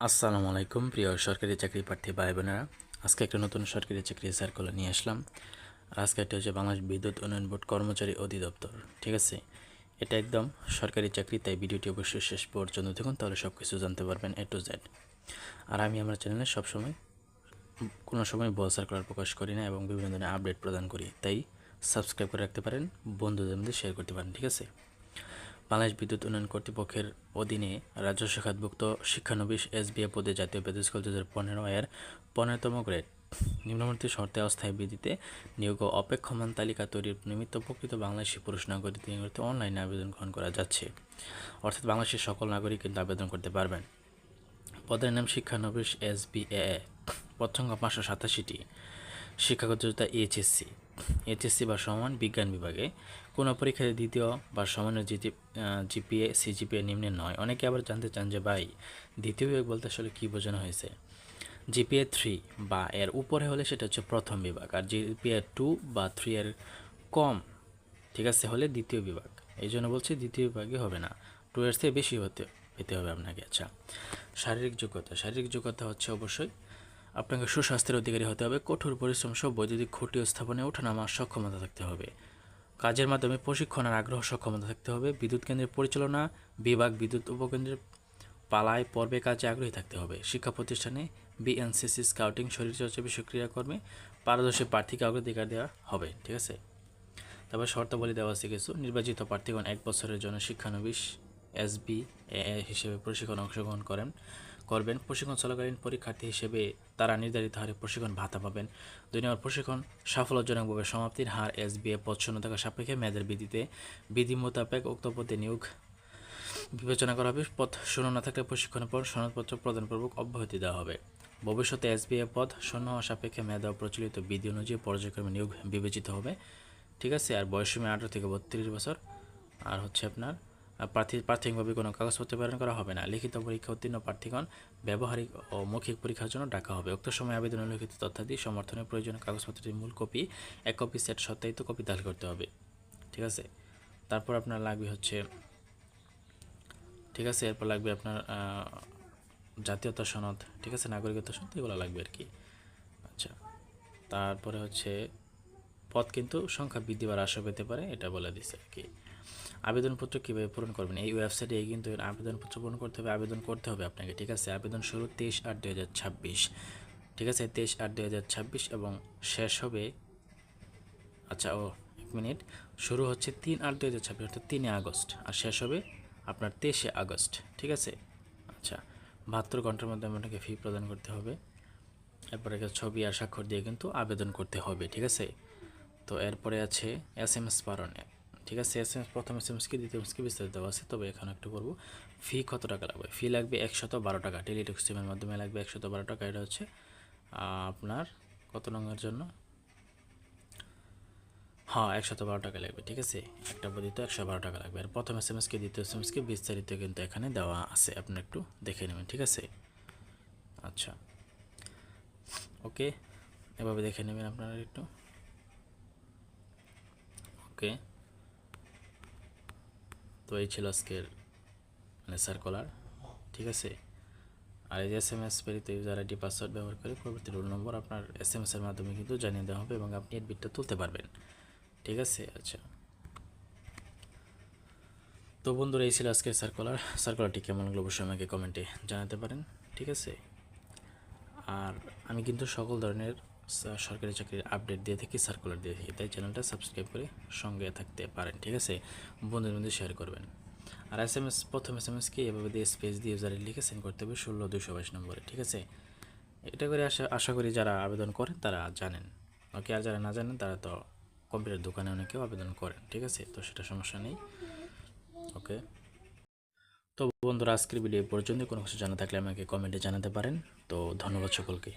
আসসালামু আলাইকুম প্রিয় সরকারি চাকরি প্রার্থী ভাই বোনেরা। আজকে একটা নতুন সরকারি চাকরি সার্কুলার নিয়ে আসলাম। আর আজকে এটা হচ্ছে বাংলাদেশ বিদ্যুৎ উন্নয়ন বোর্ড কর্মচারী অধিদপ্তর। ঠিক আছে, এটা একদম সরকারি চাকরি, তাই ভিডিওটি অবশ্যই শেষ পর্যন্ত দেখুন, তাহলে সব কিছু জানতে পারবেন A to Z। আর আমি আমার চ্যানেলে সবসময় কোনো সময় বড় সার্কুলার প্রকাশ করি না এবং বিভিন্ন ধরনের আপডেট প্রদান করি, তাই সাবস্ক্রাইব করে রাখতে পারেন, বন্ধুদের মধ্যে শেয়ার করতে পারেন। ঠিক আছে, বাংলাদেশ বিদ্যুৎ উন্নয়ন কর্তৃপক্ষের অধীনে রাজ্য শাখাভুক্ত শিক্ষানবিশ SBA পদে জাতীয় বেতন স্কেল 2015 এর 15তম গ্রেড নিম্নবর্তী শর্তে অস্থায়ী ভিত্তিতে নিয়োগ ও অপেক্ষমান তালিকা তৈরির নিমিত্ত প্রকৃত বাংলাদেশি পুরুষ নাগরিক নিয়োগের অনলাইনে আবেদন গ্রহণ করা যাচ্ছে। অর্থাৎ বাংলাদেশের সকল নাগরিক কিন্তু আবেদন করতে পারবেন। পদের নাম শিক্ষানবিশ SBA, পদ সংখ্যা 587টি। শিক্ষাগত যোগ্যতা এইচএসসি বা সমান বিজ্ঞান বিভাগে। কোনো পরীক্ষায় দ্বিতীয় বা সমানের জিপিএ সিজিপিএ নিম্নে নয়। অনেকে আবার জানতে চান যে ভাই, দ্বিতীয় বিভাগ বলতে আসলে কী বোঝানো হয়েছে। জিপিএ 3 বা এর উপরে হলে সেটা হচ্ছে প্রথম বিভাগ, আর জিপিএ 2 বা 3 এর কম, ঠিক আছে, হলে দ্বিতীয় বিভাগ। এই জন্য বলছি দ্বিতীয় বিভাগে হবে না, 2 এর চেয়ে বেশি পেতে হবে আপনাকে। আচ্ছা, শারীরিক যোগ্যতা হচ্ছে অবশ্যই আপনাকে সুস্বাস্থ্যের অধিকারী হতে হবে, কঠোর পরিশ্রম সহ বৈদ্যুতিক খুঁটি স্থাপনে ওঠানামার সক্ষমতা থাকতে হবে, কাজের মাধ্যমে প্রশিক্ষণ আর আগ্রহ সক্ষমতা থাকতে হবে, বিদ্যুৎ কেন্দ্রের পরিচালনা বিভাগ বিদ্যুৎ উপকেন্দ্রের পালায় পর্বে কাজে আগ্রহী থাকতে হবে, শিক্ষা প্রতিষ্ঠানে বিএনসিসি স্কাউটিং শরীরচর্চা বিষয়ক ক্রিয়াকর্মে পারদর্শী প্রার্থীকে অগ্রাধিকার দেওয়া হবে। ঠিক আছে, তারপর শর্তাবলী দেওয়া আছে কিছু। নির্বাচিত প্রার্থীগণ 1 বছরের জন্য শিক্ষানবিশ SBA হিসেবে প্রশিক্ষণ অংশগ্রহণ করবেন। প্রশিক্ষণ চলাকালীন পরীক্ষার্থী হিসেবে তারা নির্ধারিত হারে প্রশিক্ষণ ভাতা পাবেন। 2 নম্বর, প্রশিক্ষণ সাফল্যজনকভাবে সমাপ্তির হার SBA পদ শূন্য থাকা সাপেক্ষে মেয়াদের ভিত্তিতে বিধি মোতাবেক উক্ত পদে নিয়োগ বিবেচনা করা হবে। পদ শূন্য না থাকলে প্রশিক্ষণের পর সনদপত্র প্রদানপূর্বক অব্যাহতি দেওয়া হবে। ভবিষ্যতে SBA পদ শূন্য হওয়া সাপেক্ষে মেয়াদ প্রচলিত বিধি অনুযায়ী পর্যায়ক্রমে নিয়োগ বিবেচিত হবে। ঠিক আছে, আর বয়সসীমা 18 থেকে 32 বছর। আর হচ্ছে আপনার প্রাথমিকভাবে কোনো কাগজপত্র প্রেরণ করা হবে না। লিখিত পরীক্ষা উত্তীর্ণ প্রার্থীগণ ব্যবহারিক ও মৌখিক পরীক্ষার জন্য ডাকা হবে। উক্ত সময় আবেদনের লিখিত তথ্যাদি সমর্থনের প্রয়োজনীয় কাগজপত্রের মূল কপি, 1 কপি সেট সত্যায়িত কপি দাখিল করতে হবে। ঠিক আছে, তারপর আপনার লাগবে হচ্ছে, ঠিক আছে, এরপর লাগবে আপনার জাতীয়তা সনদ, ঠিক আছে, নাগরিকত্ব সনদ, এগুলো লাগবে আর কি। আচ্ছা, তারপরে হচ্ছে পদ কিন্তু সংখ্যা বৃদ্ধি বা হ্রাসও পেতে পারে, এটা বলে দিচ্ছে আর কি। আবেদনপত্র কীভাবে পূরণ করবেন, এই ওয়েবসাইটে কিন্তু আবেদনপত্র পূরণ করতে হবে, আবেদন করতে হবে আপনাকে। ঠিক আছে, আবেদন শুরু 23/8/2026, ঠিক আছে, 23/8/2026 এবং শেষ হবে, আচ্ছা ও 1 মিনিট, শুরু হচ্ছে 3/8/2026 অর্থাৎ 3 আগস্ট, আর শেষ হবে আপনার 23 আগস্ট। ঠিক আছে, আচ্ছা, 72 ঘন্টার মধ্যে আপনাকে ফি প্রদান করতে হবে। এরপরে ছবি আর স্বাক্ষর দিয়ে কিন্তু আবেদন করতে হবে। ঠিক আছে, তো এরপরে আছে SMS পারণ। ঠিক আছে, SMS প্রথম SMS কি দ্বিতীয় SMS কি বিস্তারিত দেওয়া আছে, তবে এখানে একটু করব। ফি কত টাকা লাগবে, ফি লাগবে 112 টাকা, টেলিটক সিমের মাধ্যমে লাগবে 112 টাকা। এটা হচ্ছে আপনার কত নঙের জন্য, হ্যাঁ 112 টাকা লাগবে। ঠিক আছে, একটা বদিতে 112 টাকা লাগবে। আর প্রথম SMS কি দ্বিতীয় SMS কি বিস্তারিত কিন্তু এখানে দেওয়া আছে, আপনি একটু দেখে নেবেন। ঠিক আছে, আচ্ছা ওকে, এভাবে দেখে নেবেন আপনারা একটু। ওকে, তো এই ছিল আজকের সার্কুলার। ঠিক আছে, আর এই যে SMS প্রেরিত ইউজার ID পাসওয়ার্ড ব্যবহার করে পরবর্তী রোল নম্বর আপনার SMS এর মাধ্যমে কিন্তু জানিয়ে দেওয়া হবে এবং আপনি এডমিটটা তুলতে পারবেন। ঠিক আছে, আচ্ছা, তো বন্ধুরা এই ছিল আজকের সার্কুলারটি কেমন লাগলো অবশ্যই আমাকে কমেন্টে জানাতে পারেন। ঠিক আছে, আর আমি কিন্তু সকল ধরনের সরকারি চাকরির আপডেট দিয়ে থাকি, সার্কুলার দিয়ে থাকি, তাই চ্যানেলটা সাবস্ক্রাইব করে সঙ্গে থাকতে পারেন। ঠিক আছে, বন্ধুদের মধ্যে শেয়ার করবেন। আর প্রথম SMSকে এভাবে দিয়ে স্পেস দিয়ে ইউজারে লিখে সেন্ড করতে হবে 16222 নম্বরে। ঠিক আছে, এটা করে আশা করি যারা আবেদন করেন তারা জানেন। ওকে, আর যারা না জানেন তারা তো কম্পিউটার দোকানে অনেকেও আবেদন করেন। ঠিক আছে, তো সেটা সমস্যা নেই। ওকে, তো বন্ধুরা আজকের ভিডিও পর্যন্ত কোনো কিছু জানা থাকলে আমাকে কমেন্টে জানাতে পারেন। তো ধন্যবাদ সকলকে।